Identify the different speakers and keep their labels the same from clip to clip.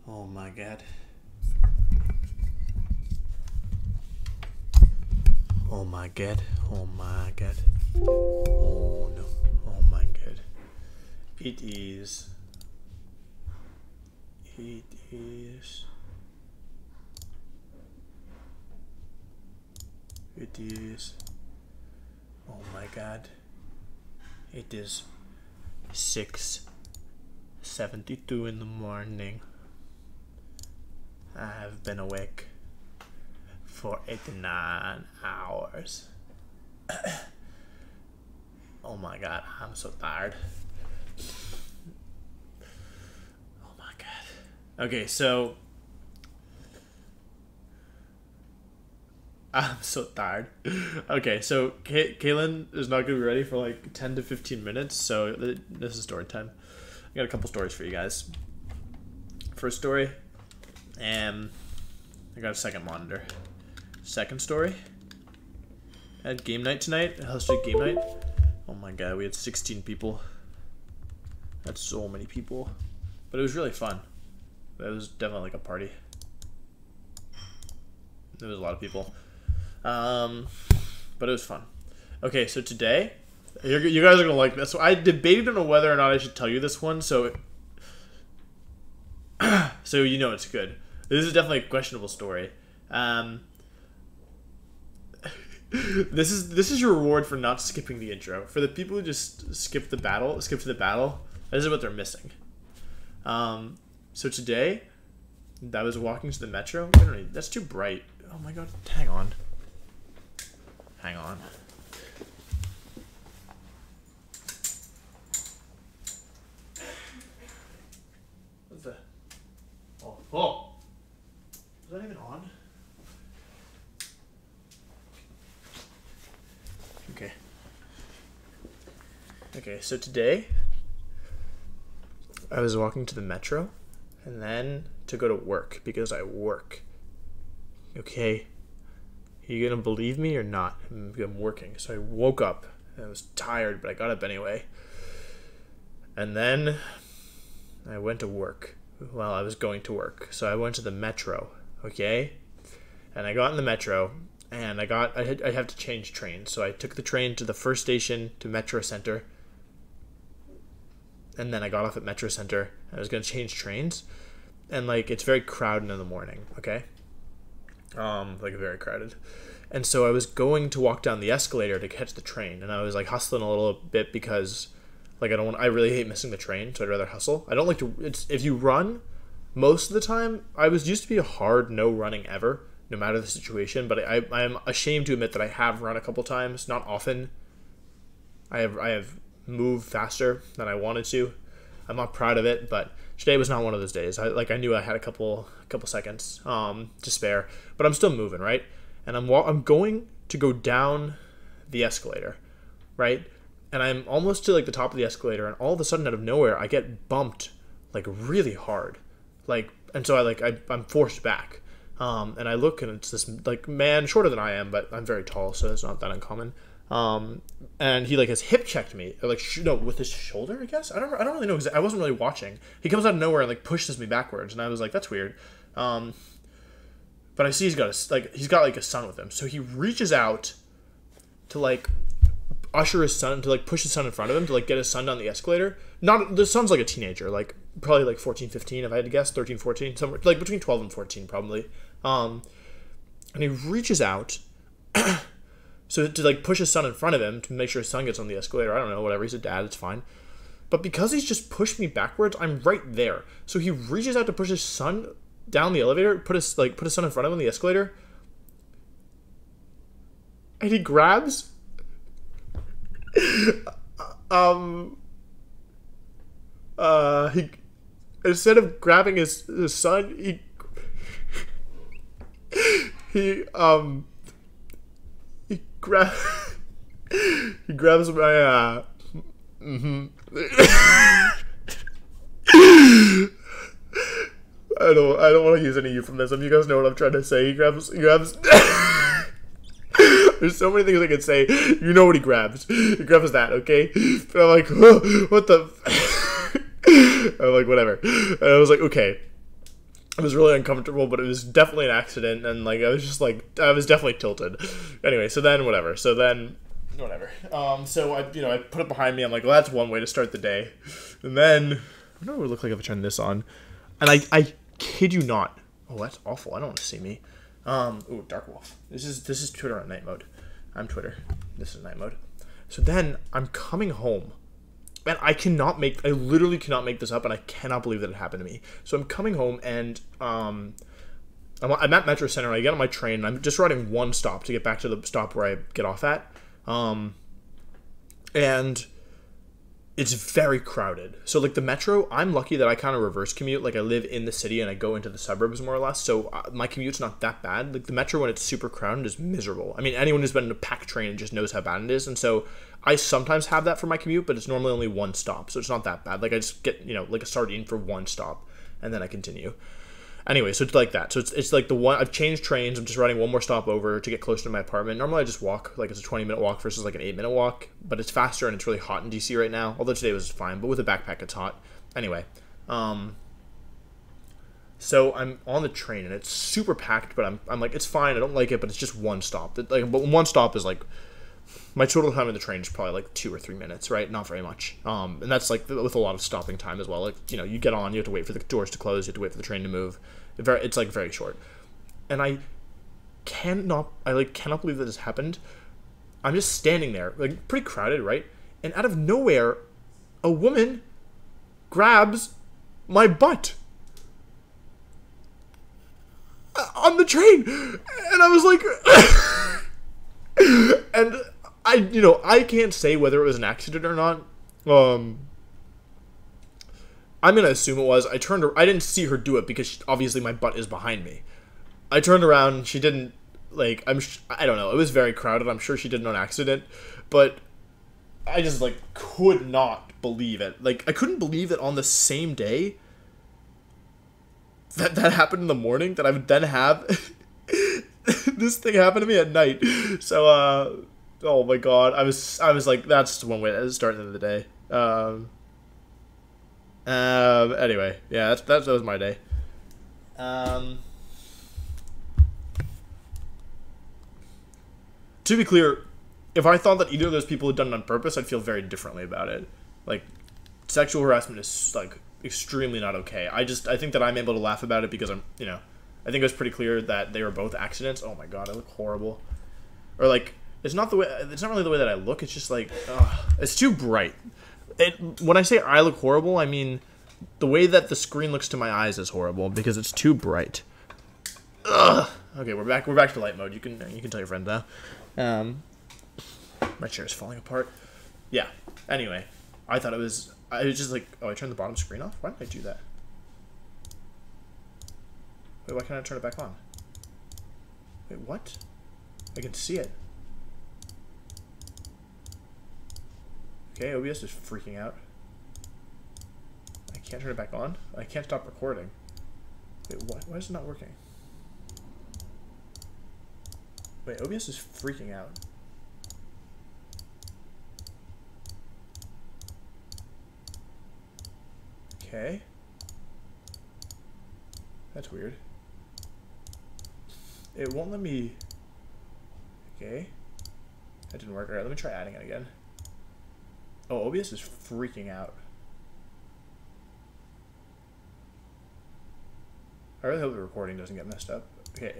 Speaker 1: Oh my god. Oh my god. Oh my god. Oh no. Oh my god. It is. It is. It is. Oh my god. It is 6:72 in the morning. I have been awake for 89 hours. Oh my god, I'm so tired. Oh my god. Okay, so I'm so tired. Okay, so Kaylin is not going to be ready for like 10 to 15 minutes, so this is story time. I got a couple stories for you guys. First story, I got a second monitor. Second story, I had game night tonight, I hosted game night. Oh my god, we had 16 people. That's so many people. But it was really fun. It was definitely like a party. There was a lot of people. But it was fun. Okay, so today, you guys are gonna like this. So I debated on whether or not I should tell you this one, so so you know it's good. This is definitely a questionable story. This is your reward for not skipping the intro. For the people who just skip to the battle, this is what they're missing. So today, I was walking to the metro. That's too bright. Oh my god, hang on. Hang on. What's that? Oh. Is that even on? Okay. Okay, so today, I was walking to the metro, and then to go to work, because I work. Okay. Are you gonna believe me or not? I'm working. So I woke up. I was tired, but I got up anyway. And then I went to work. Well, I was going to work. So I went to the metro. Okay? And I got in the metro, and I have to change trains. So I took the train to the first station to Metro Center. And then I got off at Metro Center. I was gonna change trains. And like it's very crowded in the morning, okay? Like very crowded. And so I was going to walk down the escalator to catch the train, and I was like hustling a little bit because like I really hate missing the train, so I'd rather hustle. I don't like to, if you run, most of the time, I used to be a hard no running ever, no matter the situation, but I'm ashamed to admit that I have run a couple times, not often. I have moved faster than I wanted to. I'm not proud of it, but today was not one of those days. I knew I had a couple seconds to spare, but I'm still moving, right? And I'm going to go down the escalator, right? And I'm almost to like the top of the escalator, and all of a sudden out of nowhere I get bumped like really hard. And so I'm forced back. And I look, and it's this like man shorter than I am, but I'm very tall, so it's not that uncommon. And he like has hip checked me, or, like no, with his shoulder, I guess. I don't really know, because I wasn't really watching. He comes out of nowhere and like pushes me backwards, and I was like, that's weird. But I see he's got like a son with him, so he reaches out to like usher his son, to like push his son in front of him, to like get his son down the escalator. Not, the son's like a teenager, like probably like 14, 15, if I had to guess, 13, 14, somewhere like between 12 and 14 probably. And he reaches out so to like push his son in front of him to make sure his son gets on the escalator. I don't know, whatever, he's a dad, it's fine. But because he's just pushed me backwards, I'm right there. So he reaches out to push his son down the elevator, put his son in front of him on the escalator, and he grabs he, instead of grabbing his son, he grabs my I don't want to use any euphemism. You guys know what I'm trying to say. He grabs There's so many things I could say. You know what he grabs. He grabs that, okay? But I'm like, oh, what the I'm like, whatever. And I was like, okay. It was really uncomfortable, but it was definitely an accident, and like I was just like I was definitely tilted. Anyway, so then whatever. So I put it behind me. I'm like, well, that's one way to start the day. And then I don't know what it would look like if I turn this on. And I kid you not. Oh, that's awful. I don't want to see me. Ooh, Dark Wolf. This is Twitter on night mode. I'm Twitter. This is night mode. So then I'm coming home. And I literally cannot make this up, and I cannot believe that it happened to me. So I'm coming home, and I'm at Metro Center, and I get on my train, and I'm just riding one stop to get back to the stop where I get off at. And it's very crowded. So, like, the Metro, I'm lucky that I kind of reverse commute. Like, I live in the city, and I go into the suburbs, more or less. So, my commute's not that bad. Like, the Metro, when it's super crowded, is miserable. I mean, anyone who's been in a packed train just knows how bad it is. And so, I sometimes have that for my commute, but it's normally only one stop. So, it's not that bad. Like, I just get, like a sardine for one stop, and then I continue. Anyway, so it's like that. So it's like I've changed trains. I'm just riding one more stop over to get closer to my apartment. Normally I just walk, like it's a 20-minute walk versus like an 8-minute walk, but it's faster and it's really hot in DC right now. Although today was fine, but with a backpack it's hot. Anyway, so I'm on the train and it's super packed, but I'm like, it's fine. I don't like it, but it's just one stop. But one stop is like, my total time in the train is probably like 2 or 3 minutes, right? Not very much. And that's like with a lot of stopping time as well. Like, you get on, you have to wait for the doors to close, you have to wait for the train to move. It's like very short. And I cannot believe that this happened. I'm just standing there, like pretty crowded, right? And out of nowhere, a woman grabs my butt on the train. And I was like, and I can't say whether it was an accident or not. I'm gonna assume it was. I didn't see her do it because obviously my butt is behind me. I turned around. She didn't, like, I don't know. It was very crowded. I'm sure she did it on accident, but I just like could not believe it. Like, I couldn't believe that on the same day that happened in the morning, that I would then have this thing happen to me at night. So oh my god, I was like, that's one way to start the end of the day. Anyway, yeah, that was my day. To be clear, if I thought that either of those people had done it on purpose, I'd feel very differently about it. Like, sexual harassment is like extremely not okay. I think that I'm able to laugh about it because I think it was pretty clear that they were both accidents. Oh my god, I look horrible. Or like, it's not really the way that I look. It's just like, it's too bright. When I say I look horrible, I mean the way that the screen looks to my eyes is horrible because it's too bright. Ugh. Okay, we're back to light mode. You can tell your friend now. My chair is falling apart. Yeah. Anyway, I was just like, oh, I turned the bottom screen off. Why did I do that? Wait, why can't I turn it back on? Wait, what? I can see it. Okay, OBS is freaking out. I can't turn it back on. I can't stop recording. Wait, what? Why is it not working? Wait, OBS is freaking out. Okay. That's weird. It won't let me... Okay. That didn't work. Alright, let me try adding it again. Oh, OBS is freaking out. I really hope the recording doesn't get messed up. Okay.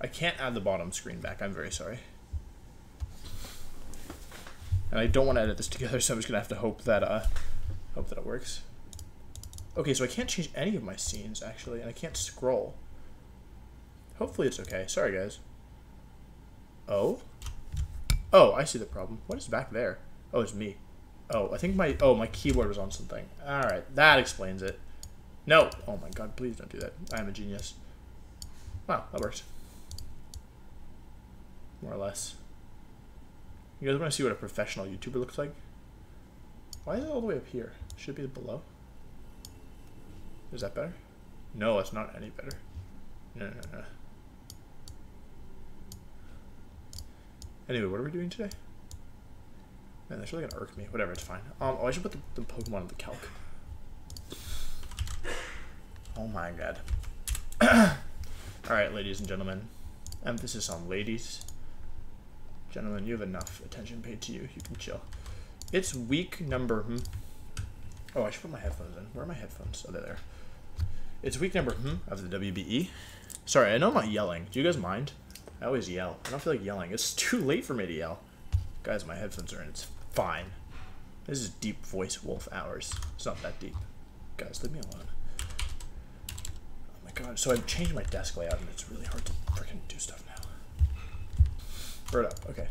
Speaker 1: I can't add the bottom screen back. I'm very sorry. And I don't want to edit this together, so I'm just going to have to hope that it works. Okay, so I can't change any of my scenes, actually, and I can't scroll. Hopefully it's okay. Sorry, guys. Oh? Oh, I see the problem. What is back there? Oh, it's me. Oh, I think my keyboard was on something. Alright, that explains it. No! Oh my god, please don't do that. I am a genius. Wow, that worked. More or less. You guys want to see what a professional YouTuber looks like? Why is it all the way up here? Should it be below? Is that better? No, it's not any better. No. Anyway, what are we doing today? Man, that's really gonna irk me. Whatever, it's fine. Oh, I should put the Pokemon in the calc. Oh my god. Alright, ladies and gentlemen. Emphasis on ladies. Gentlemen, you have enough attention paid to you. You can chill. It's week number... Oh, I should put my headphones in. Where are my headphones? Oh, they're there. It's week number of the WBE. Sorry, I know I'm not yelling. Do you guys mind? I always yell. I don't feel like yelling. It's too late for me to yell. Guys, my headphones are in. It's fine. This is deep voice wolf hours. It's not that deep. Guys, leave me alone. Oh my god. So I've changed my desk layout and it's really hard to freaking do stuff now. Bird up. Okay.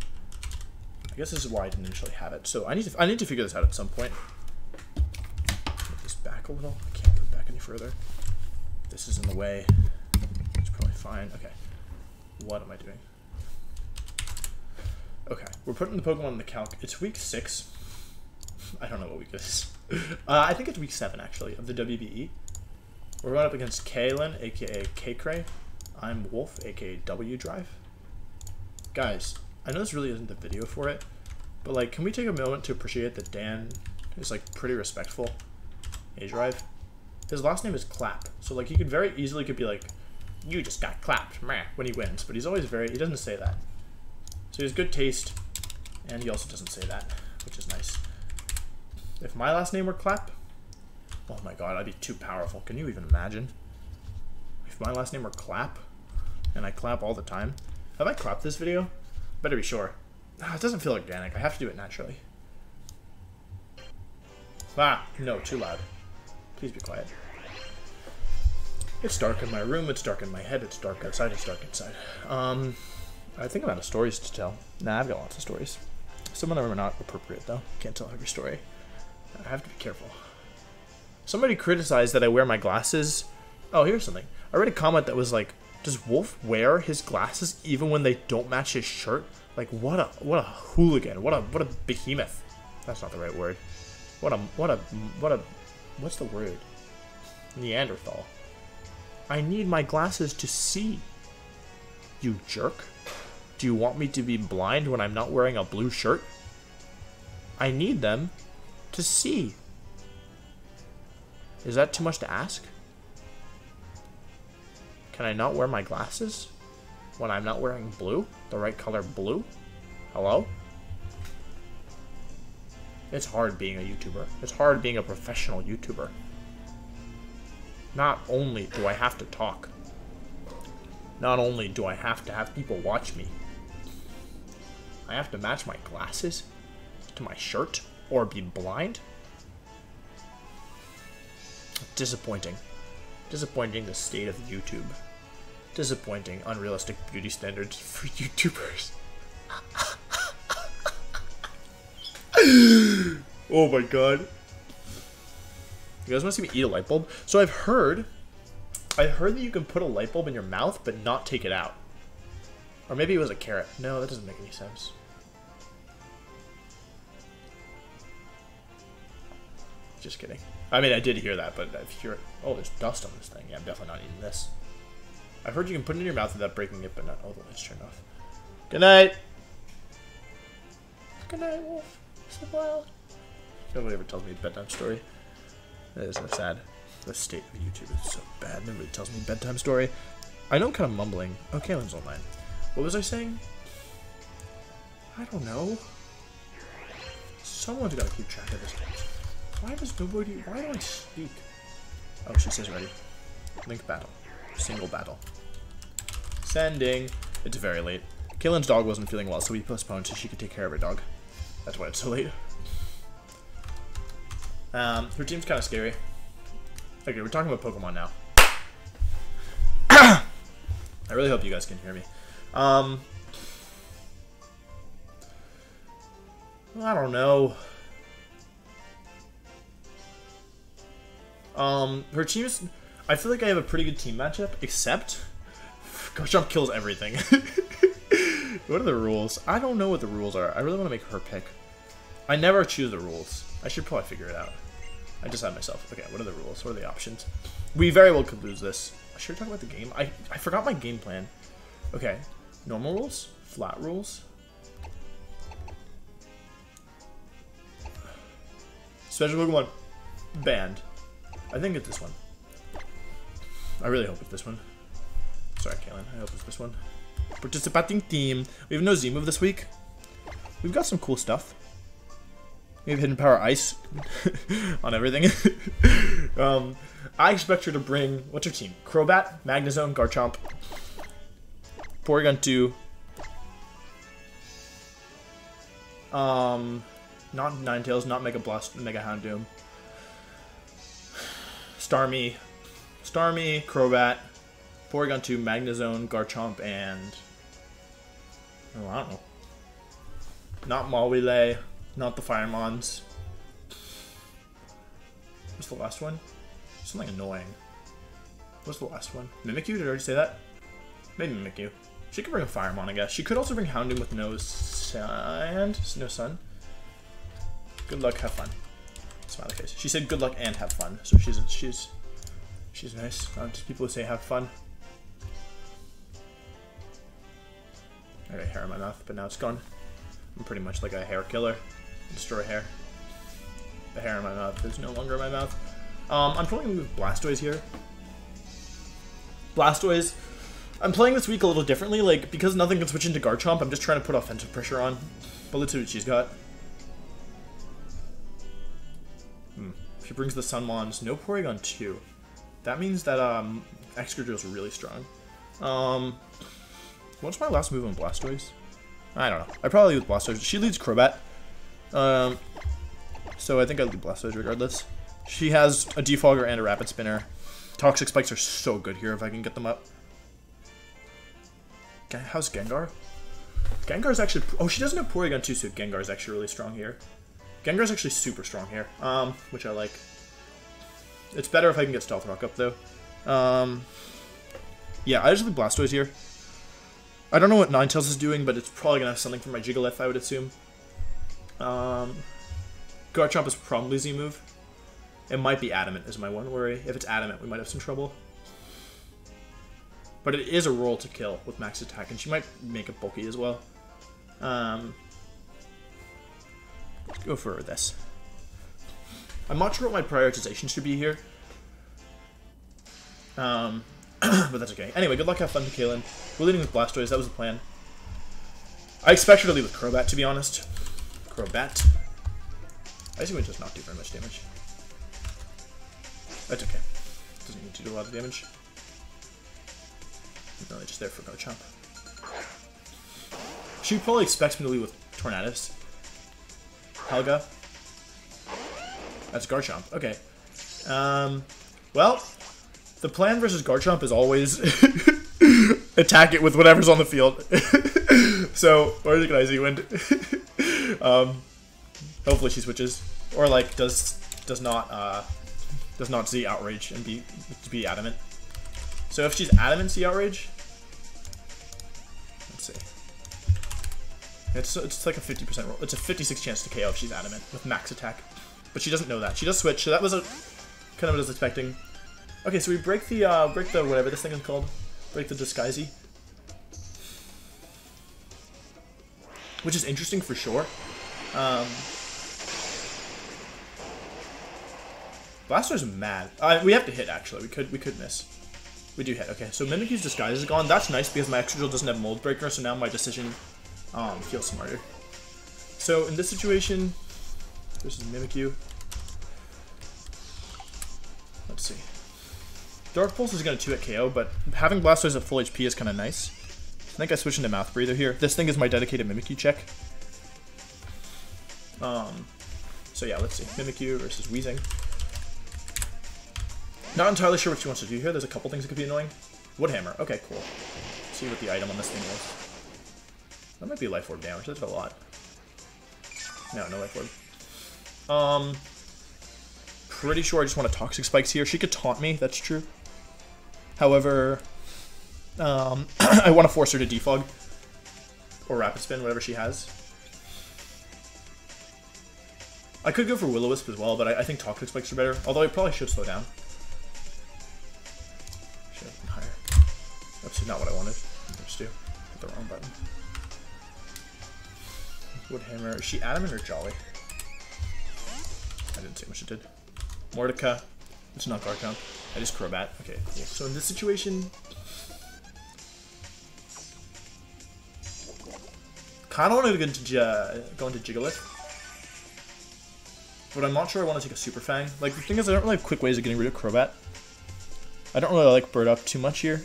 Speaker 1: I guess this is why I didn't initially have it. So I need to figure this out at some point. Move this back a little. I can't move back any further. This is in the way. It's probably fine. Okay. What am I doing? Okay. We're putting the Pokemon in the calc. It's week 6. I don't know what week this is. I think it's week 7, actually, of the WBE. We're going up against Kaylin, a.k.a. KayCreigh. I'm Wolf, a.k.a. W Drive. Guys, I know this really isn't the video for it, but, like, can we take a moment to appreciate that Dan is, like, pretty respectful? A-Drive. His last name is Clap, so, like, he could very easily be like, you just got clapped, meh, when he wins, but he's always he doesn't say that. So he has good taste, and he also doesn't say that, which is nice. If my last name were Clap, oh my god, I'd be too powerful. Can you even imagine? If my last name were Clap, and I clap all the time. Have I clapped this video? Better be sure. It doesn't feel organic. I have to do it naturally. Ah, no, too loud. Please be quiet. It's dark in my room, it's dark in my head, it's dark outside, it's dark inside. I think I'm out of stories to tell. Nah, I've got lots of stories. Some of them are not appropriate, though. Can't tell every story. I have to be careful. Somebody criticized that I wear my glasses. Oh, here's something. I read a comment that was like, does Wolf wear his glasses even when they don't match his shirt? Like, what a hooligan. What a behemoth. That's not the right word. What's the word? Neanderthal. I need my glasses to see. You jerk. Do you want me to be blind when I'm not wearing a blue shirt? I need them to see. Is that too much to ask? Can I not wear my glasses when I'm not wearing blue? The right color blue? Hello? It's hard being a YouTuber. It's hard being a professional YouTuber. Not only do I have to talk, not only do I have to have people watch me, I have to match my glasses to my shirt or be blind. Disappointing. Disappointing the state of YouTube. Disappointing, unrealistic beauty standards for YouTubers. Oh my god. You guys want to see me eat a light bulb? So I've heard that you can put a light bulb in your mouth but not take it out. Or maybe it was a carrot. No, that doesn't make any sense. Just kidding. I mean, I did hear that, but if you're... Oh, there's dust on this thing. Yeah, I'm definitely not eating this. I've heard you can put it in your mouth without breaking it, but not... Oh, the light's turned off. Good night! Good night, Wolf. Sleep well. Nobody ever tells me a bedtime story. That is so sad. The state of YouTube is so bad. Nobody tells me a bedtime story. I know I'm kind of mumbling. Oh, Kaylin's online. What was I saying? I don't know. Someone's got to keep track of this. Why does nobody... Why don't I speak? Oh, she says ready. Link battle. Single battle. Sending. It's very late. Kaylin's dog wasn't feeling well, so we postponed so she could take care of her dog. That's why it's so late. Her team's kind of scary. Okay, we're talking about Pokemon now. I really hope you guys can hear me. I don't know. Her team is... I feel like I have a pretty good team matchup, except... Garchomp kills everything. What are the rules? I don't know what the rules are. I really want to make her pick. I never choose the rules. I should probably figure it out. I decide myself. Okay, what are the rules? What are the options? We very well could lose this. Should we talk about the game? I forgot my game plan. Okay. Normal rules? Flat rules? Special Pokemon. Banned. I think it's this one. I really hope it's this one. Sorry, Kaylin. I hope it's this one. Participating team. We have no Z move this week. We've got some cool stuff. We have Hidden Power Ice on everything. I expect her to bring... What's her team? Crobat, Magnezone, Garchomp, Porygon 2. Not Ninetales, not Mega Blast, Mega Houndoom. Starmie, Crobat, Porygon 2, Magnezone, Garchomp, and... Oh, I don't know. Not Mawile, not the Firemons. What's the last one? Something annoying. What's the last one? Mimikyu? Did I already say that? Maybe Mimikyu. She could bring a Firemon, I guess. She could also bring Houndoom with no sand. No sun. Good luck, have fun. Smiley face. She said good luck and have fun, so she's nice. Just people who say have fun. I got hair in my mouth, but now it's gone. I'm pretty much like a hair killer. I destroy hair. The hair in my mouth is no longer in my mouth. I'm probably gonna move Blastoise here. Blastoise. I'm playing this week a little differently, like, because nothing can switch into Garchomp, I'm just trying to put offensive pressure on. But let's see what she's got. She brings the Sunmons, no Porygon 2. That means that, Excadrill's really strong. What's my last move on Blastoise? I don't know. I probably lead with Blastoise. She leads Crobat. So I think I lead Blastoise regardless. She has a Defogger and a Rapid Spinner. Toxic Spikes are so good here if I can get them up. How's Gengar? Gengar's actually... Oh, she doesn't have Porygon 2, so Gengar's actually really strong here. Gengar's actually super strong here, which I like. It's better if I can get Stealth Rock up, though. Yeah, I just leave Blastoise here. I don't know what Ninetales is doing, but it's probably going to have something for my Gigalith, I would assume. Garchomp is probably Z-move. It might be Adamant is my one worry. If it's Adamant, we might have some trouble. But it is a roll to kill with max attack, and she might make it bulky as well. Let's go for this. I'm not sure what my prioritization should be here. But that's okay. Anyway, good luck, have fun to Kaylin. We're leading with Blastoise, that was the plan. I expect her to lead with Crobat, to be honest. Crobat. Icy Wind does not do very much damage. That's okay. Doesn't need to do a lot of damage. I'm really just there for Garchomp. She probably expects me to lead with Tornadus. Helga. That's Garchomp. Okay. Well, the plan versus Garchomp is always attack it with whatever's on the field. So, or is it an Icy Wind? Hopefully she switches, or like does not see Outrage and be Adamant. So if she's Adamant, see Outrage. Let's see. It's like a 50% roll. It's a 56 chance to KO if she's Adamant with max attack, but she doesn't know that. She does switch, so that was a kind of what I was expecting. Okay, so we break the whatever this thing is called, break the Disguisey, which is interesting for sure. Blastoise is mad. We have to hit actually. We could miss. We do hit. Okay, so Mimikyu's Disguise is gone. That's nice because my Excadrill doesn't have Mold Breaker, so now my decision feels smarter. So in this situation, this is Mimikyu. Let's see. Dark Pulse is going to 2-hit KO, but having Blastoise at full HP is kind of nice. I think I switched into Mouth Breather here. This thing is my dedicated Mimikyu check. So yeah, let's see. Mimikyu versus Weezing. Not entirely sure what she wants to do here. There's a couple things that could be annoying. Woodhammer. Okay, cool. Let's see what the item on this thing is. That might be Life Orb damage. That's a lot. No Life Orb. Pretty sure I just want a Toxic Spikes here. She could taunt me. That's true. However, I want to force her to defog or Rapid Spin, whatever she has. I could go for Will-O-Wisp as well, but I think Toxic Spikes are better. Although I probably should slow down. Should have been higher. That's not what I wanted. Let's do. Hit the wrong button. Woodhammer. Is she Adamant or Jolly? I didn't see what she did. Mordeka. It's not guard jump. I just Crobat. Okay, cool. So in this situation, kind of want to go into Gigalith, but I'm not sure I want to take a Super Fang. Like, the thing is, I don't really have quick ways of getting rid of Crobat. I don't really like Bird Up too much here.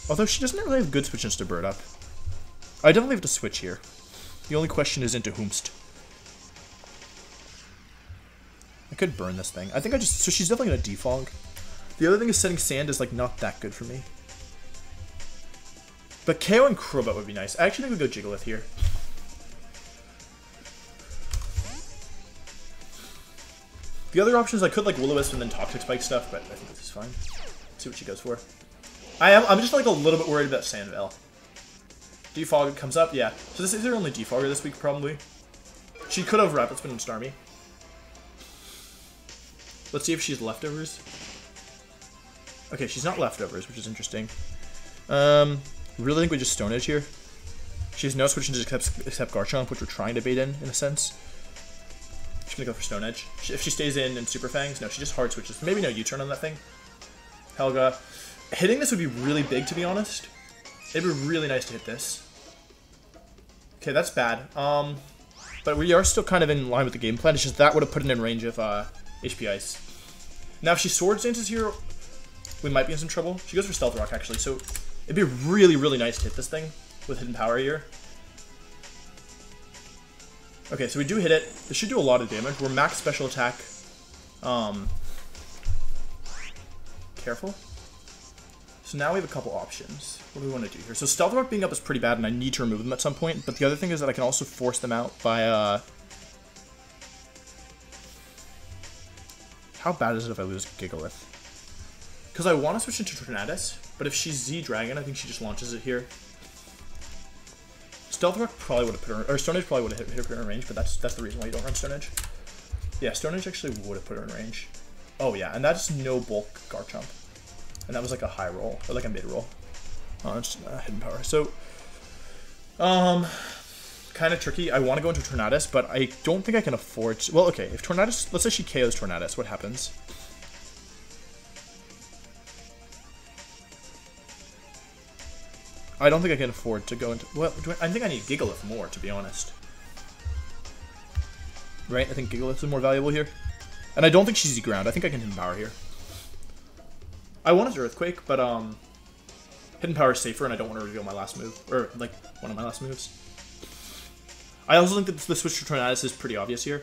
Speaker 1: Although she doesn't really have good switches to Bird Up. I definitely have to switch here. The only question is into whomst. I could burn this thing. I think so she's definitely gonna defog. The other thing is setting sand is like not that good for me. But KO and Crobat would be nice. I actually think we'd go Gigalith here. The other options, I could like Will-O-Wisp and then Toxic Spike stuff, but I think this is fine. Let's see what she goes for. I'm just like a little bit worried about Sandvale. Defog comes up, yeah. So this is her only defogger this week, probably. She could have Rapid Spin and Starmie. Let's see if she's leftovers. Okay, she's not leftovers, which is interesting. Really think we just Stone Edge here. She has no switches except Garchomp, which we're trying to bait in a sense. She's gonna go for Stone Edge. If she stays in Super Fangs, no, she just hard switches. Maybe no U-turn on that thing. Helga. Hitting this would be really big, to be honest. It'd be really nice to hit this. Okay, that's bad. But we are still kind of in line with the game plan. It's just that would have put it in range of HP Ice. Now, if she Sword Stances here, we might be in some trouble. She goes for Stealth Rock, actually, so it'd be really, really nice to hit this thing with Hidden Power here. Okay, so we do hit it. This should do a lot of damage. We're max special attack. Careful. So now we have a couple options. What do we want to do here? So Stealth Rock being up is pretty bad, and I need to remove them at some point. But the other thing is that I can also force them out by... How bad is it if I lose Gigalith? Because I want to switch into Tornadus, but if she's Z-Dragon, I think she just launches it here. Stealth Rock probably would have put her... Or Stone Edge probably would have hit her in range, but that's the reason why you don't run Stone Edge. Yeah, Stone Edge actually would have put her in range. Oh yeah, and that's no bulk Garchomp. And that was like a high roll, or like a mid roll. Oh, it's Hidden Power. So, kind of tricky. I want to go into Tornadus, but I don't think I can afford to. Well, okay, if Tornadus, let's say she KOs Tornadus, what happens? I don't think I can afford to go into. Well, I think I need Gigalith more, to be honest. Right? I think Gigalith is more valuable here. And I don't think she's ground. I think I can Hidden Power here. I wanted Earthquake, but Hidden Power is safer, and I don't want to reveal my last move. Or, like, one of my last moves. I also think that the switch to Tornadus is pretty obvious here.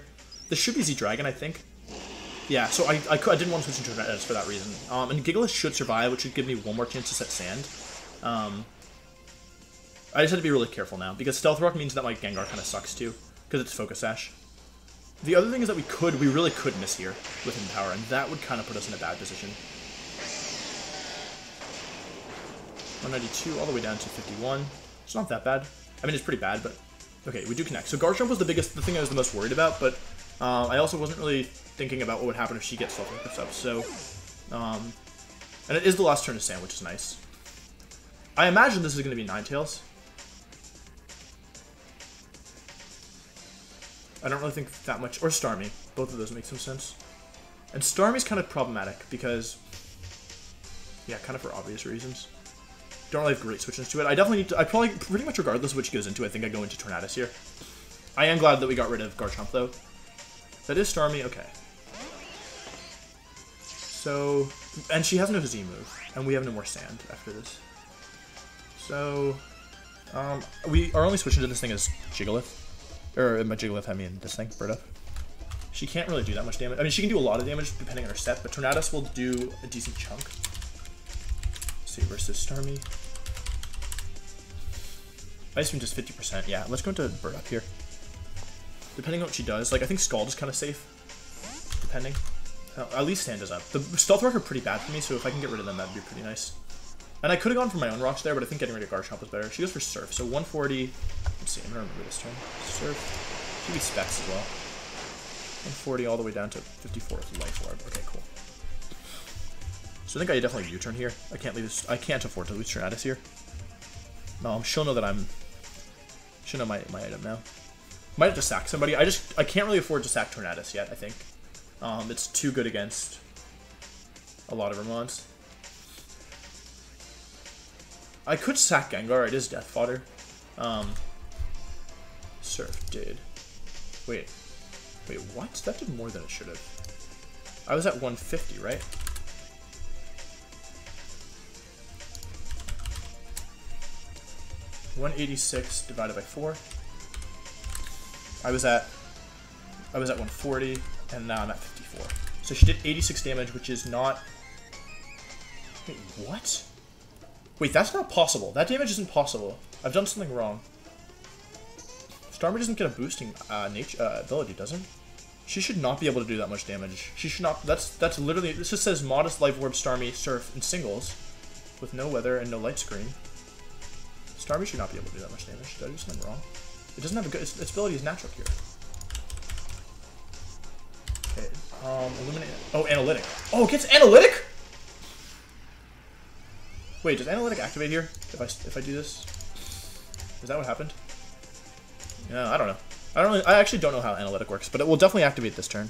Speaker 1: This should be Z-Dragon, I think. Yeah, so I didn't want to switch to Tornadus for that reason. And Gigalith should survive, which should give me one more chance to set Sand. I just have to be really careful now, because Stealth Rock means that my Gengar kind of sucks too, because it's Focus Sash. The other thing is that we really could miss here with Hidden Power, and that would kind of put us in a bad position. 192 all the way down to 51. It's not that bad. I mean, it's pretty bad, but okay, we do connect. So Garchomp was the thing I was the most worried about, but I also wasn't really thinking about what would happen if she gets Stealth Rock up. So, and it is the last turn to Sand, which is nice. I imagine this is going to be Ninetales. I don't really think that much, or Starmie. Both of those make some sense. And Starmie's kind of problematic because, yeah, kind of for obvious reasons. Don't really have great switches to it. I definitely need to, I probably, pretty much regardless of which goes into, I think I go into Tornadus here. I am glad that we got rid of Garchomp though. That is Starmie, okay. So, and she has no Z move, and we have no more Sand after this. So, our only switch into this thing is Gigalith. Or my Gigalith, I mean this thing, Bird Up. She can't really do that much damage. I mean, she can do a lot of damage depending on her set, but Tornadus will do a decent chunk. Let's see, versus Starmie. I assume just 50%. Yeah, let's go into Bird Up here. Depending on what she does, like I think Scald is kind of safe. Depending. At least Sand is up. The Stealth Rock are pretty bad for me, so if I can get rid of them, that'd be pretty nice. And I could have gone for my own rocks there, but I think getting rid of Garchomp was better. She goes for Surf, so 140. Let's see, I'm gonna remember this turn. Surf. She beats Specs as well. 140 all the way down to 54 with Life Orb. Okay, cool. So I think I definitely U-turn here. I can't leave this. I can't afford to lose Tornadus here. She'll know that I'm. She'll know my item now. Might have to sack somebody. I can't really afford to sack Tornadus yet. I think. It's too good against a lot of her mods. I could sack Gengar. It is death fodder. Surf did. Wait, what? That did more than it should have. I was at 150, right? $186 divided by 4. I was at 140, and now I'm at 54. So she did 86 damage, which is not... Wait, what? Wait, that's not possible. That damage isn't possible. I've done something wrong. Starmie doesn't get a boosting ability, does it? She should not be able to do that much damage. She should not... That's literally... This just says Modest Life Orb, Starmie, Surf, in singles. With no weather and no light screen. Starmie should not be able to do that much damage. Did I do something wrong? It doesn't have a good... Its ability is natural here. Okay, Illuminate... Oh, Analytic. Oh, it gets Analytic?! Wait, does Analytic activate here? If I do this? Is that what happened? Yeah, I don't know. I actually don't know how Analytic works, but it will definitely activate this turn.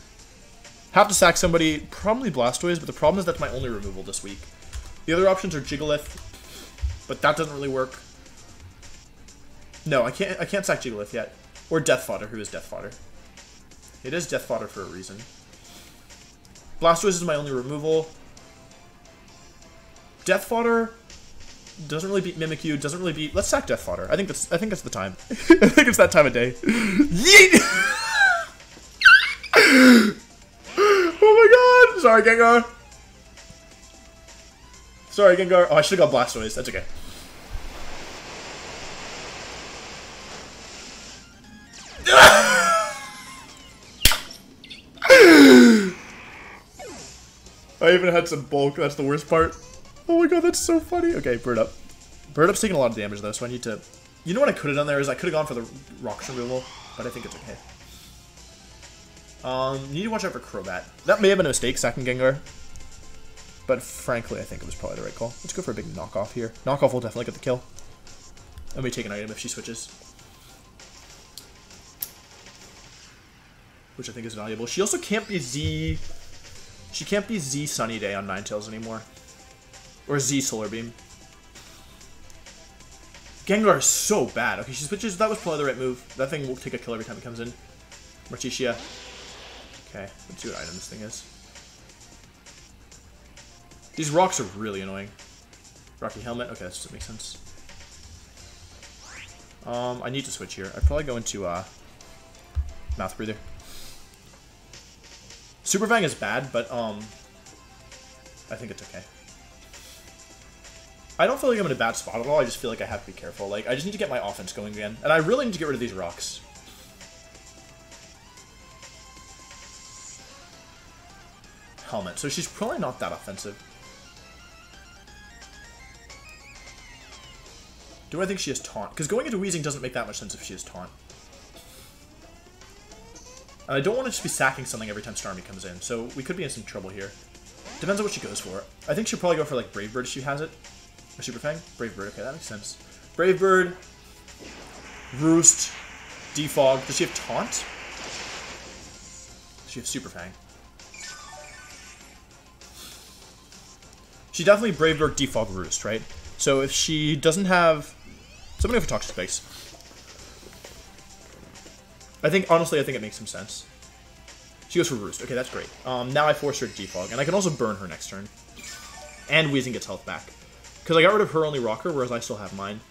Speaker 1: Have to sack somebody, probably Blastoise, but the problem is that's my only removal this week. The other options are Gigalith, but that doesn't really work. No, I can't sack Gigalith yet. Or Death Fodder, who is Death Fodder. It is Death Fodder for a reason. Blastoise is my only removal. Death Fodder doesn't really beat Mimikyu, doesn't really beat... Let's sack Death Fodder. I think that's the time. I think it's that time of day. Yeet! Oh my god! Sorry, Gengar. Sorry, Gengar. Oh, I should have got Blastoise. That's okay. I even had some bulk. That's the worst part. Oh my god, that's so funny. Okay, Bird Up. Bird Up's taking a lot of damage though, so I need to... You know what I could have done there is I could have gone for the Rock removal, but I think it's okay. Need to watch out for Crobat. That may have been a mistake, sacking Gengar. But frankly, I think it was probably the right call. Let's go for a big knockoff here. Knockoff will definitely get the kill. And we take an item if she switches. Which I think is valuable. She also can't be Z... She can't be Z Sunny Day on Ninetales anymore. Or Z Solar Beam. Gengar is so bad. Okay, she switches. That was probably the right move. That thing will take a kill every time it comes in. Morticia. Okay, let's see what item this thing is. These rocks are really annoying. Rocky Helmet. Okay, that doesn't make sense. I need to switch here. I'd probably go into Mouth Breather. Super Fang is bad, but I think it's okay. I don't feel like I'm in a bad spot at all. I just feel like I have to be careful. Like, I just need to get my offense going again. And I really need to get rid of these rocks. Helmet. So she's probably not that offensive. Do I think she has Taunt? Because going into Weezing doesn't make that much sense if she has Taunt. And I don't want to just be sacking something every time Starmie comes in. So we could be in some trouble here. Depends on what she goes for. I think she'll probably go for, like, Brave Bird if she has it. Or Super Fang? Brave Bird, okay, that makes sense. Brave Bird, Roost, Defog. Does she have Taunt? Does she have Super Fang? She definitely Brave Bird, Defog, Roost, right? So if she doesn't have... Somebody go for Toxic Spikes. Honestly, I think it makes some sense. She goes for Roost. Okay, that's great. Now I force her to Defog, and I can also burn her next turn. And Weezing gets health back. Because I got rid of her only rocker, whereas I still have mine.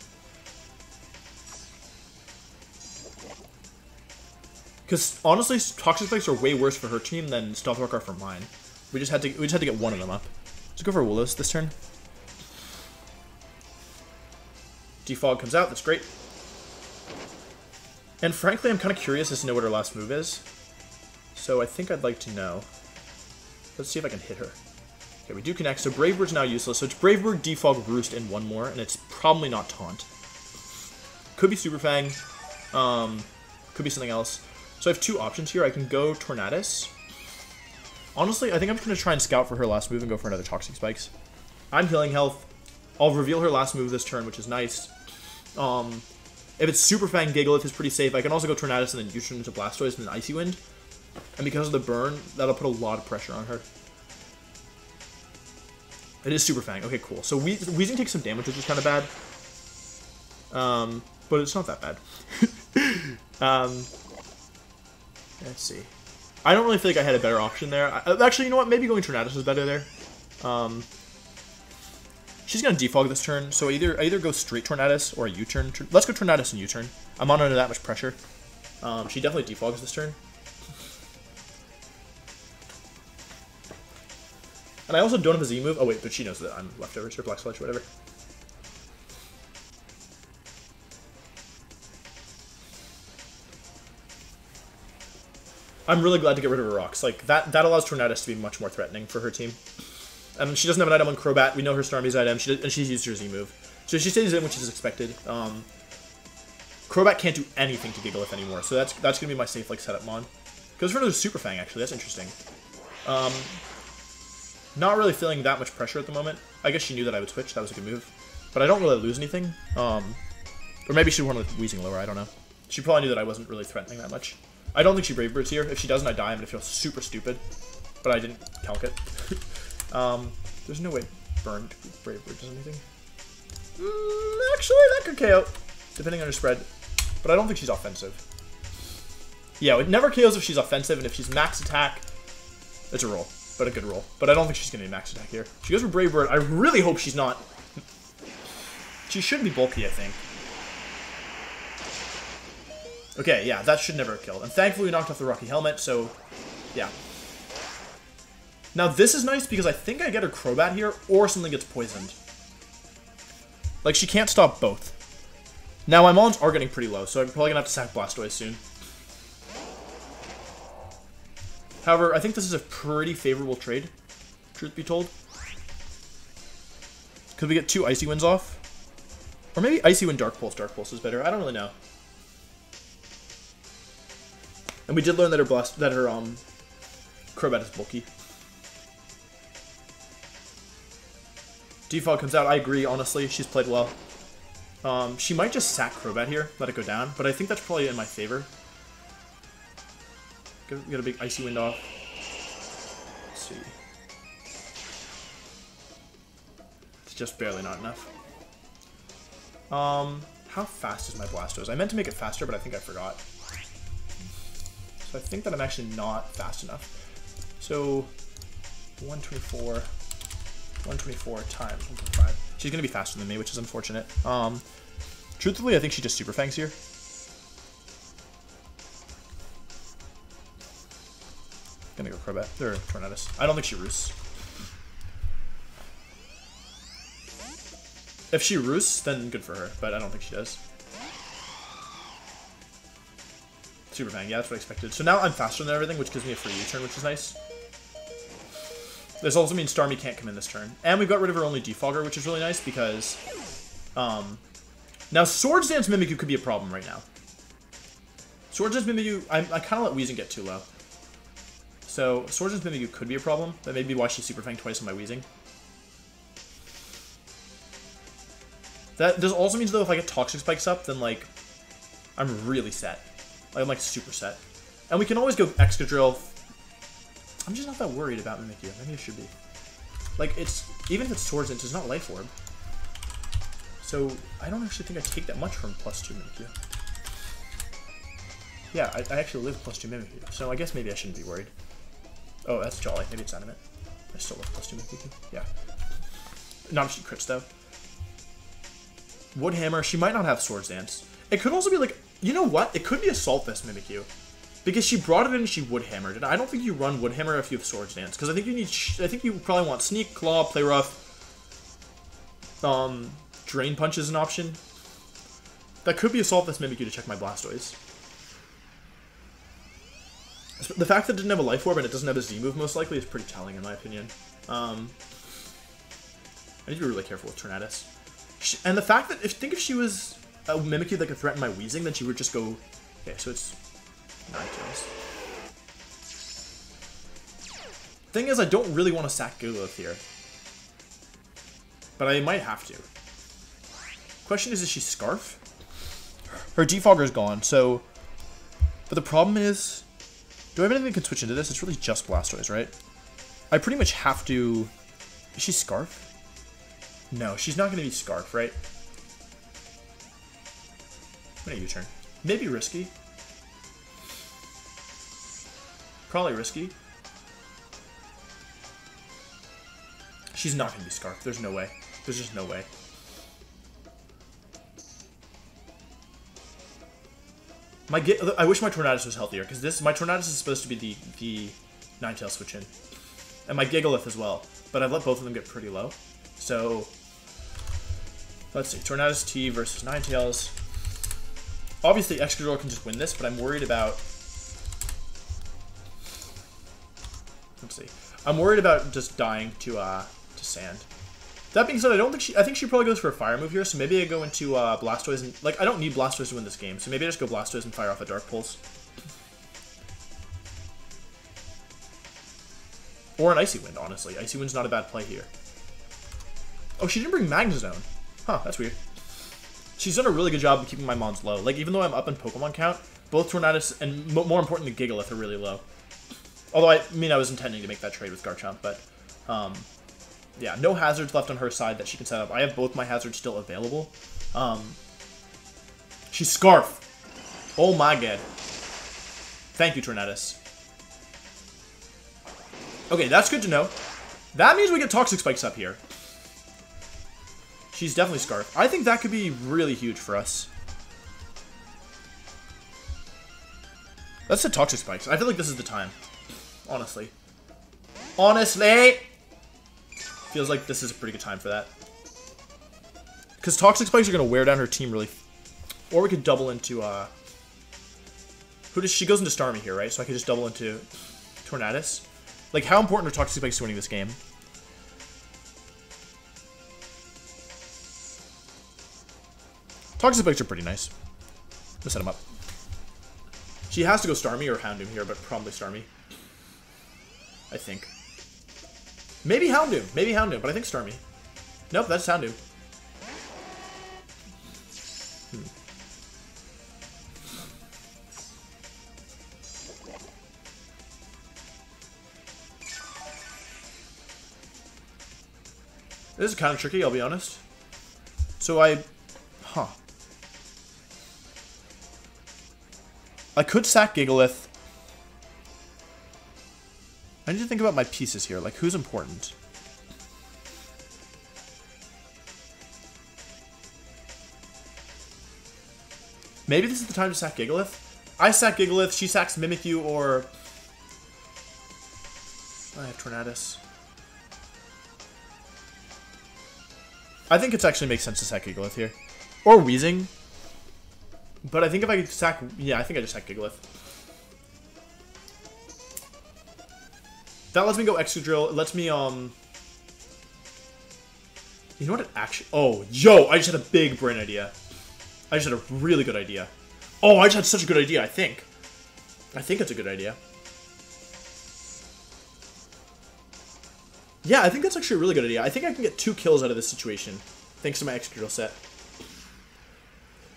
Speaker 1: Because honestly, Toxic Spikes are way worse for her team than Stealth Rock are for mine. We just had to get one of them up. Let's go for Willows this turn. Defog comes out, that's great. And frankly, I'm kind of curious as to know what her last move is. So I think I'd like to know. Let's see if I can hit her. Okay, we do connect, so Brave Bird's now useless. So it's Brave Bird, Defog, Roost, and one more, and it's probably not Taunt. Could be Super Fang. Could be something else. So I have two options here. I can go Tornadus. Honestly, I think I'm just going to try and scout for her last move and go for another Toxic Spikes. I'm healing health. I'll reveal her last move this turn, which is nice. If it's Super Fang, Gigalith is pretty safe. I can also go Tornadus and then U-turn into Blastoise and then Icy Wind. And because of the burn, that'll put a lot of pressure on her. It is Super Fang. Okay, cool. So Weezing takes some damage, which is kind of bad. But it's not that bad. Let's see. I don't really feel like I had a better option there. Actually, you know what? Maybe going Tornadus was better there. She's going to defog this turn, so I either go straight Tornadus or a U-turn. Let's go Tornadus and U-turn. I'm not under that much pressure. She definitely defogs this turn. And I also don't have a Z move. Oh wait, but she knows that I'm leftovers or Black Sludge or whatever. I'm really glad to get rid of her rocks. Like, that allows Tornadus to be much more threatening for her team. And she doesn't have an item on Crobat. We know her Starmie's item. And she's used her Z move. So she stays in, which is expected. Crobat can't do anything to Gigalith anymore. So that's going to be my safe like setup mon. Goes for another Super Fang, actually. That's interesting. Not really feeling that much pressure at the moment. I guess she knew that I would switch. That was a good move. But I don't really lose anything. Or maybe she wanted Weezing lower. I don't know. She probably knew that I wasn't really threatening that much. I don't think she Brave Birds here. If she doesn't, I die. I'm going to feel super stupid. But I didn't calc it. There's no way Burn Brave Bird does anything. Actually, that could KO. Depending on her spread. But I don't think she's offensive. Yeah, it never KOs if she's offensive. And if she's max attack, it's a roll. But a good roll. But I don't think she's going to be max attack here. She goes for Brave Bird. I really hope she's not. She should be bulky, I think. Okay, yeah, that should never have killed. And thankfully we knocked off the Rocky Helmet, so yeah. Now this is nice because I think I get her Crobat here, or something gets poisoned. Like, she can't stop both. Now my mons are getting pretty low, so I'm probably going to have to sack Blastoise soon. However, I think this is a pretty favorable trade, truth be told. Could we get 2 Icy Winds off? Or maybe Icy Wind Dark Pulse. Dark Pulse is better. I don't really know. And we did learn that her Crobat is bulky. Defog comes out. I agree, honestly. She's played well. She might just sack Crobat here, let it go down, but I think that's probably in my favor. Get a big Icy Wind off. Let's see. It's just barely not enough. How fast is my Blastoise? I meant to make it faster, but I think I forgot. So I think that I'm actually not fast enough. So 124 times 1.5. She's gonna be faster than me, which is unfortunate. Truthfully, I think she just Super Fangs here. Gonna go Crobat or Tornadus. I don't think she roosts. If she roosts, then good for her, but I don't think she does. Super Fang, yeah, that's what I expected. So now I'm faster than everything, which gives me a free U-turn, which is nice. This also means Starmie can't come in this turn. And we got rid of her only Defogger, which is really nice because... now, Swords Dance Mimikyu could be a problem right now. Swords Dance Mimikyu... I kind of let Weezing get too low. So, Swords Dance Mimikyu could be a problem. That may be why she Super Fang twice on my Weezing. That does also means, though, if I get Toxic Spikes up, then, like, I'm really set. I'm, like, super set. And we can always go Excadrill. I'm just not that worried about Mimikyu. Maybe I should be. Like, it's... Even if it's Swords Dance, it's not Life Orb. So, I don't actually think I take that much from +2 Mimikyu. Yeah, I actually live +2 Mimikyu. So, I guess maybe I shouldn't be worried. Oh, that's Jolly. Maybe it's Animate. I still live +2 Mimikyu. Yeah. Not if she crits, though. Woodhammer. She might not have Swords Dance. It could also be like... You know what? It could be Assault Vest Mimikyu. Because she brought it in and she Woodhammered. And I don't think you run Woodhammer if you have Swords Dance. Because I think you need... I think you probably want Sneak, Claw, Play Rough. Drain Punch is an option. That could be Assault Vest Mimikyu to check my Blastoise. The fact that it didn't have a Life Orb and it doesn't have a Z move most likely is pretty telling in my opinion. I need to be really careful with Tornadus. And the fact that... Think if she was a Mimikyu that could threaten my Weezing, then she would just go... Okay, so it's... 9 kills. Thing is, I don't really want to sack Gigalith here. But I might have to. Question is she Scarf? Her Defogger's gone, so... But the problem is... Do I have anything that can switch into this? It's really just Blastoise, right? I pretty much have to... Is she Scarf? No, she's not going to be Scarf, right? I'm going to U-turn. Maybe risky. Probably risky. She's not going to be Scarf. There's no way. There's just no way. I wish my Tornadus was healthier, because my Tornadus is supposed to be the Ninetales switch in. And my Gigalith as well. But I've let both of them get pretty low. So, let's see. Tornadus T versus Ninetales. Obviously, Excadrill can just win this, but I'm worried about... Let's see. I'm worried about just dying to Sand. That being said, I think she probably goes for a Fire move here, so maybe I go into Blastoise and... Like, I don't need Blastoise to win this game, so maybe I just go Blastoise and fire off a Dark Pulse. Or an Icy Wind, honestly. Icy Wind's not a bad play here. Oh, she didn't bring Magnezone. Huh, that's weird. She's done a really good job of keeping my mons low. Like, even though I'm up in Pokemon count, both Tornadus and, more importantly, Gigalith are really low. Although, I was intending to make that trade with Garchomp, but... yeah, no hazards left on her side that she can set up. I have both my hazards still available. She's Scarf. Oh my god. Thank you, Tornadus. Okay, that's good to know. That means we get Toxic Spikes up here. She's definitely Scarf. I think that could be really huge for us. Let's hit Toxic Spikes. I feel like this is the time. Honestly. Honestly! Feels like this is a pretty good time for that. Because Toxic Spikes are going to wear down her team really... Or we could double into... She goes into Starmie here, right? So I could just double into Tornadus. Like, how important are Toxic Spikes to winning this game? Toxic Spikes are pretty nice. I'm gonna set them up. She has to go Starmie or Houndoom here, but probably Starmie. I think. Maybe Houndoom. Maybe Houndoom, but I think Starmie. Nope, that's Houndoom. This is kind of tricky, I'll be honest. So I could sack Gigalith. I need to think about my pieces here. Like, who's important? Maybe this is the time to sack Gigalith? I sack Gigalith, she sacks Mimikyu, or... I have Tornadus. I think it actually makes sense to sack Gigalith here. Or Weezing. But I think if I could sack... Yeah, I think I just sack Gigalith. That lets me go Excadrill. It lets me, You know what it actually... Oh, yo! I just had a big brain idea. I just had a really good idea. Oh, I just had such a good idea, I think. I think it's a good idea. Yeah, I think that's actually a really good idea. I think I can get 2 kills out of this situation. Thanks to my Excadrill set.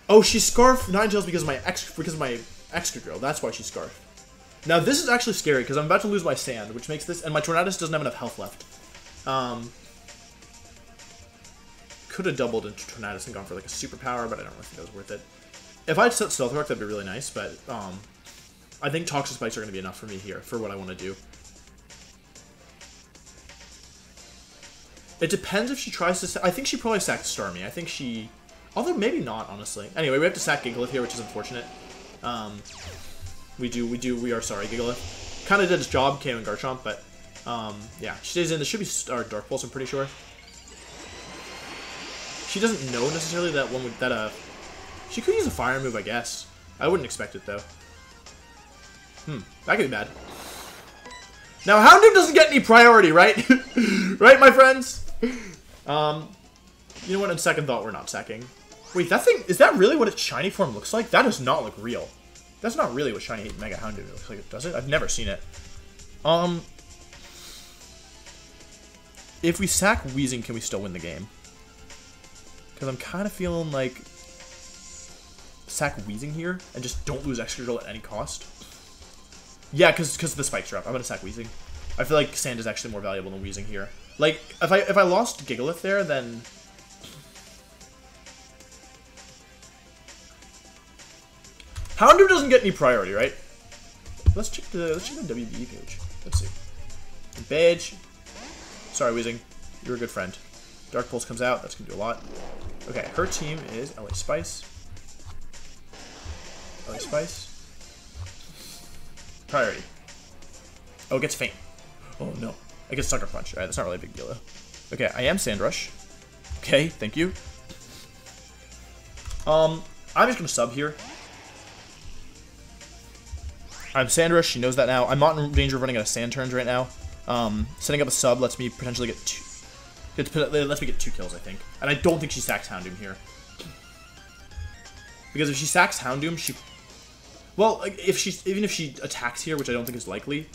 Speaker 1: Oh, she Scarfed Ninetales because of my Excadrill. That's why she Scarfed. Now, this is actually scary, because I'm about to lose my Sand, which makes this... And my Tornadus doesn't have enough health left. Could have doubled into Tornadus and gone for, like, a superpower, but I don't really think that was worth it. If I had set Stealth Rock, that'd be really nice, but, I think Toxic Spikes are going to be enough for me here, for what I want to do. It depends if she tries to... I think she probably sacked Starmie. I think she... Although, maybe not, honestly. Anyway, we have to sack Gigalith here, which is unfortunate. We are sorry, Gigalith. Kind of did its job, KOing Garchomp, but, yeah. She stays in. This should be Dark Pulse, I'm pretty sure. She doesn't know, necessarily, that one would, she could use a Fire move, I guess. I wouldn't expect it, though. That could be bad. Now, Houndoom doesn't get any priority, right? Right, my friends? You know what, on second thought, we're not sacking. Wait, that thing, is that really what its shiny form looks like? That does not look real. That's not really what shiny Mega Houndoom looks like, does it? I've never seen it. If we sack Weezing, can we still win the game? Because I'm kind of feeling like sack Weezing here and just don't lose Excadrill at any cost. Yeah, because the spikes are up. I'm going to sack Weezing. I feel like Sand is actually more valuable than Weezing here. Like, if I lost Gigalith there, then Houndoom doesn't get any priority, right? Let's check the WBE page. Let's see. Badge. Sorry, Weezing. You're a good friend. Dark Pulse comes out. That's gonna do a lot. Okay, her team is LA Spice. LA Spice. Priority. Oh, it gets Faint. Oh no. I get Sucker Punch. Alright, that's not really a big deal though. Okay, I am Sandrush. Okay, thank you. I'm just gonna sub here. I'm Sandrush, she knows that now. I'm not in danger of running out of sand turns right now. Setting up a sub lets me potentially get two. Lets me get 2 kills, I think. And I don't think she sacks Houndoom here. Because if she sacks Houndoom, she... Well, even if she attacks here, which I don't think is likely,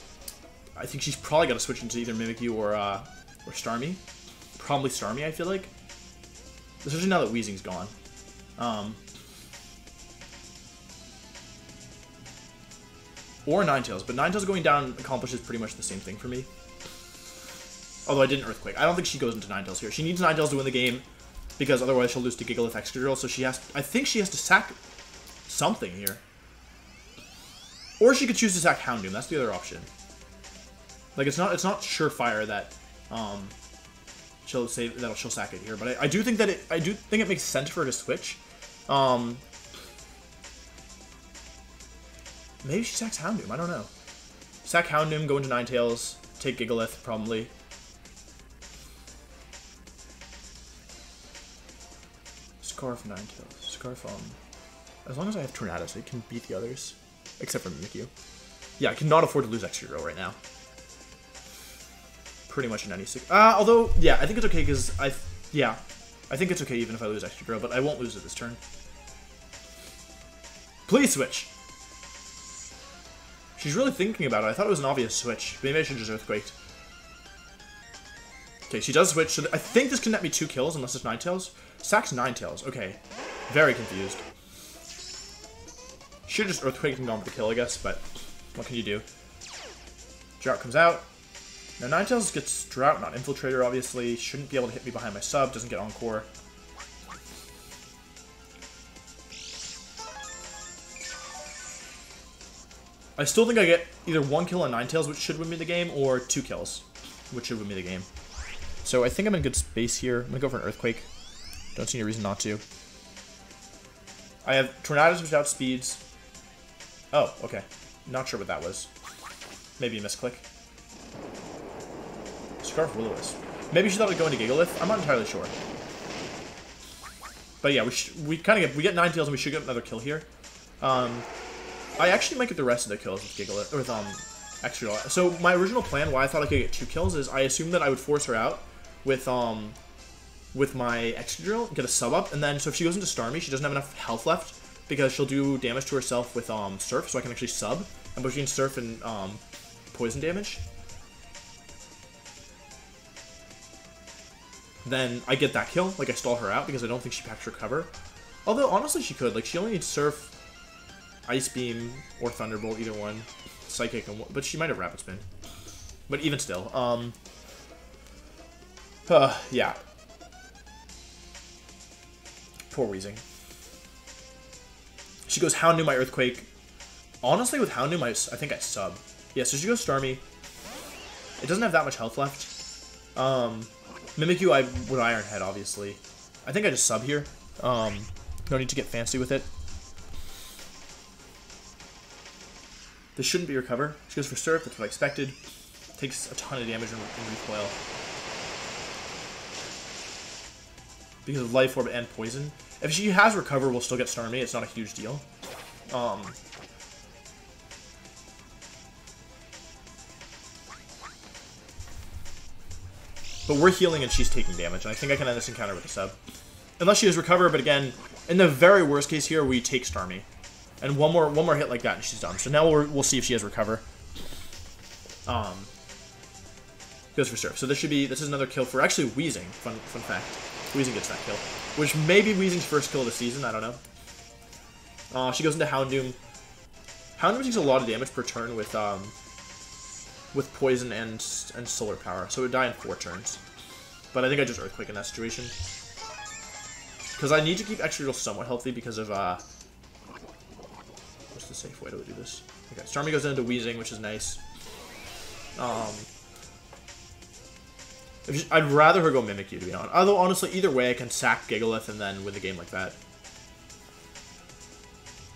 Speaker 1: I think she's probably got to switch into either Mimikyu or Starmie. Probably Starmie, I feel like. Especially now that Weezing's gone. Or Ninetales, but Ninetales going down accomplishes pretty much the same thing for me. Although I didn't Earthquake. I don't think she goes into Ninetales here. She needs Ninetales to win the game, because otherwise she'll lose to Gigalith Excadrill, so she has... I think she has to sack something here. Or she could choose to sack Houndoom. That's the other option. Like, it's not surefire that she'll sack it here, but I do think that it makes sense for her to switch. Maybe she sacks Houndoom. I don't know. Sack Houndoom, go into Ninetales, take Gigalith probably. Scarf Ninetales. Scarf as long as I have Tornadus, it can beat the others, except for Mimikyu. Yeah, I cannot afford to lose Excadrill right now. Pretty much in any although, yeah, I think it's okay because I think it's okay even if I lose Excadrill, but I won't lose it this turn. Please switch. She's really thinking about it. I thought it was an obvious switch. Maybe I should just Earthquaked. Okay, she does switch. So I think this can net me 2 kills unless it's Ninetales. Sacks Ninetales. Okay. Very confused. Should have just Earthquaked and gone for the kill, I guess, but what can you do? Drought comes out. Now Ninetales gets Drought, not Infiltrator, obviously. Shouldn't be able to hit me behind my sub. Doesn't get Encore. I still think I get either 1 kill on Ninetales, which should win me the game, or 2 kills, which should win me the game. So I think I'm in good space here. I'm going to go for an Earthquake. Don't see any reason not to. I have Tornadus without speeds. Oh, okay. Not sure what that was. Maybe a misclick. Scarf Will-O-Wisp. Maybe she thought it would go into Gigalith. I'm not entirely sure. But yeah, we get Ninetales and we should get another kill here. I actually might get the rest of the kills with Gigalith, or with Excadrill. So my original plan, why I thought I could get 2 kills, is I assumed that I would force her out with my Excadrill, get a sub up, and then so if she goes into Starmie, she doesn't have enough health left because she'll do damage to herself with Surf, so I can actually sub, and between Surf and poison damage, then I get that kill. Like I stall her out because I don't think she packs Recover. Although honestly she could. Like she only needs Surf, Ice Beam, or Thunderbolt, either one. Psychic, but she might have Rapid Spin. But even still, yeah. Poor Weezing. She goes Houndoom, my Earthquake. Honestly, with Houndoom, I think I sub. Yeah, so she goes Starmie. It doesn't have that much health left. Mimikyu, I would Iron Head, obviously. I think I just sub here. No need to get fancy with it. This shouldn't be Recover. She goes for Surf, that's what I expected. Takes a ton of damage in Recoil. Because of Life Orb and Poison. If she has Recover, we'll still get Starmie. It's not a huge deal. But we're healing and she's taking damage, and I think I can end this encounter with a sub. Unless she has Recover, but again, in the very worst case here, we take Starmie. And one more hit like that and she's done. So now we'll see if she has Recover. Goes for Surf. So this is another kill for actually Weezing. Fun fact. Weezing gets that kill. Which may be Weezing's first kill of the season, I don't know. She goes into Houndoom. Houndoom takes a lot of damage per turn with Poison and Solar Power. So it would die in 4 turns. But I think I just Earthquake in that situation. Because I need to keep Excadrill somewhat healthy because of the safe way to do this. Okay, Starmie goes into Wheezing, which is nice. I'd rather her go Mimikyu, to be honest. Although, honestly, either way, I can sack Gigalith and then win the game like that.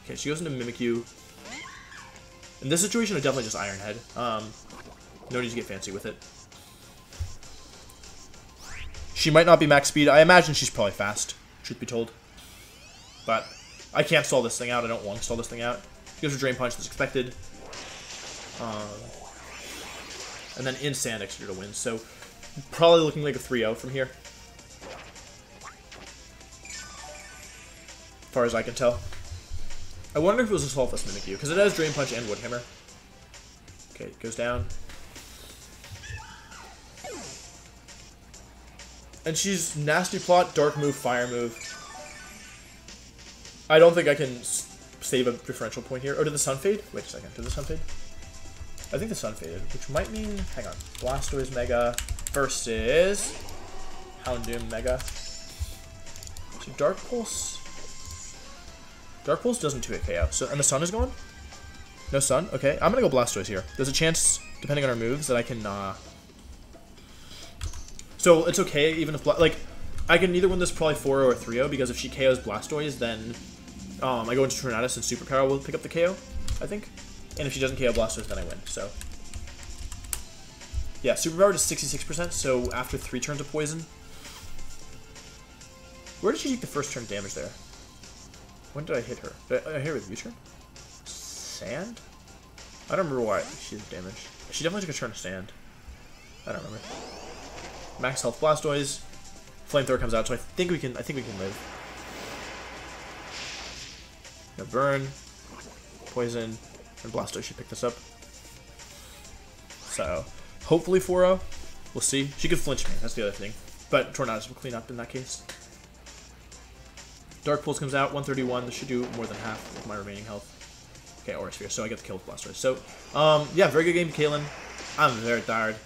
Speaker 1: Okay, she goes into Mimikyu. In this situation, I definitely just Iron Head. No need to get fancy with it. She might not be max speed. I imagine she's probably fast, truth be told. But I can't stall this thing out. I don't want to stall this thing out. She goes for Drain Punch, that's expected. And then in Sand Exeter to win. So probably looking like a 3-0 from here. As far as I can tell. I wonder if it was a Saltless Mimikyu, because it has Drain Punch and Wood Hammer. Okay, it goes down. And she's Nasty Plot, Dark Move, Fire Move. I don't think I can save a differential point here. Oh, did the Sun Fade? Wait a second, did the Sun Fade? I think the Sun faded, which might mean... Hang on. Blastoise Mega versus Houndoom Mega. So Dark Pulse... Dark Pulse doesn't 2-hit KO. So, and the Sun is gone? No Sun? Okay, I'm gonna go Blastoise here. There's a chance, depending on our moves, that I can... So it's okay, even if... Like, I can either win this probably 4-0 or 3-0, because if she KOs Blastoise, then I go into Tornadus and Superpower will pick up the KO, I think. And if she doesn't KO Blastoise, then I win, so... Yeah, Superpower to 66%, so after 3 turns of Poison... Where did she take the first turn damage there? When did I hit her? Did I hit her with U-turn? Sand? I don't remember why she did damage. She definitely took a turn of Sand. I don't remember. Max health Blastoise. Flamethrower comes out, so I think we can live. No burn. Poison. And Blastoise should pick this up. So, hopefully 4-0. We'll see. She could flinch me, that's the other thing. But Tornadus will clean up in that case. Dark Pulse comes out, 131. This should do more than half of my remaining health. Okay, Aura Sphere, so I get the kill with Blastoise. So, yeah, very good game, Kaylin. I'm very tired.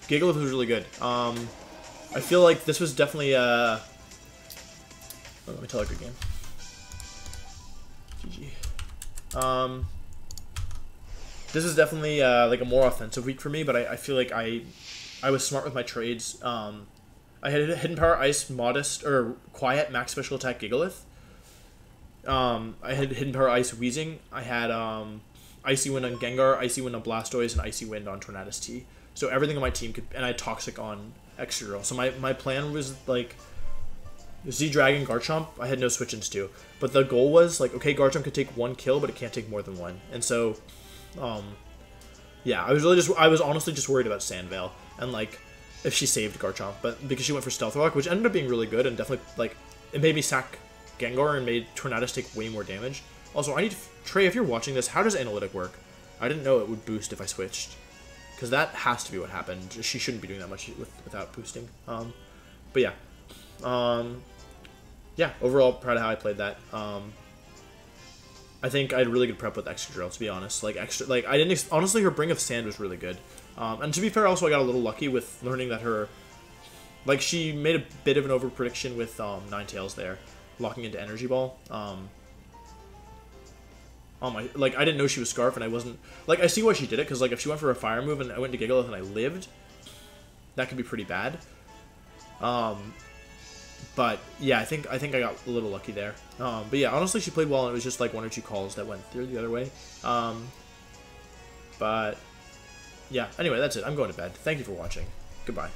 Speaker 1: Gigalith was really good. I feel like this was definitely let me tell a good game. GG. This is definitely like a more offensive week for me, but I feel like I was smart with my trades. I had Hidden Power Ice, Modest, or Quiet, Max Special Attack Gigalith. I had Hidden Power Ice Wheezing. I had Icy Wind on Gengar, Icy Wind on Blastoise, and Icy Wind on Tornadus T. So everything on my team could, and I had Toxic on Excadrill. So my plan was like Z-Dragon, Garchomp. I had no switch-ins too, but the goal was like, okay, Garchomp could take 1 kill, but it can't take more than 1. And so, yeah, I was honestly just worried about Sandvale and like if she saved Garchomp, but because she went for Stealth Rock, which ended up being really good and definitely like it made me sack Gengar and made Tornadus take way more damage. Also, I need to, Trey, if you're watching this, how does Analytic work? I didn't know it would boost if I switched. Because that has to be what happened. She shouldn't be doing that much without boosting. But yeah. Yeah, overall, proud of how I played that. I think I had really good prep with Excadrill, to be honest. Like, I didn't... Honestly, her Bring of Sand was really good. And to be fair, also, I got a little lucky with learning that her... Like, she made a bit of an over-prediction with Ninetales there, locking into Energy Ball. Like, I didn't know she was Scarf, and I wasn't... Like, I see why she did it, because, like, if she went for a Fire move and I went to Gigalith and I lived, that could be pretty bad. But, yeah, I think I got a little lucky there. But, yeah, honestly, she played well, and it was just, like, 1 or 2 calls that went through the other way. But, yeah, anyway, that's it. I'm going to bed. Thank you for watching. Goodbye.